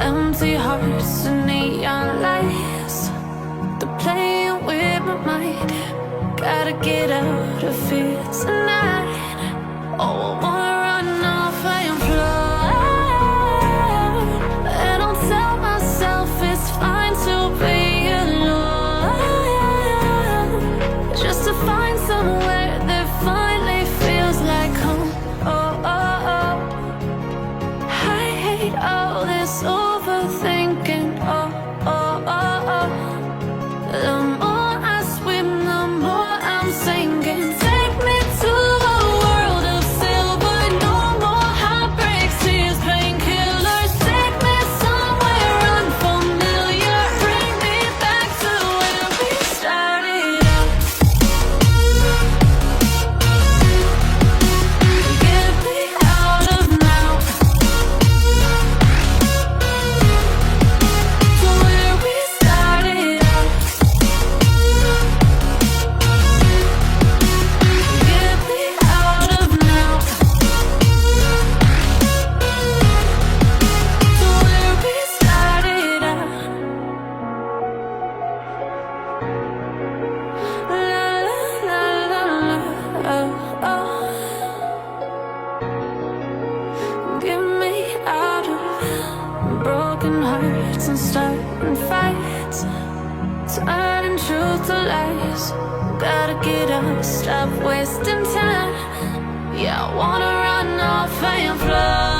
empty hearts and neon lights. They're playing with my mind. Gotta get out of here tonight. Oh, I wanna run off and fly. And I'll tell myself it's fine to be alone, just to find somewhere that finally feels like home. Oh, oh, oh. I hate all this overthinking. Oh, oh, oh, oh. The more I swim, the more I'm sinking. Take me to a world of silver. No more heartbreaks, tears, painkillers. Take me somewhere unfamiliar. Bring me back to where we started out. Get me out of now, to where we started out. Get me out of now, to where we started out. La la la la la, oh, oh. Get me out of broken hearts and starting fights, turning truth to lies. Gotta get up, stop wasting time. Yeah, I wanna run off and fly.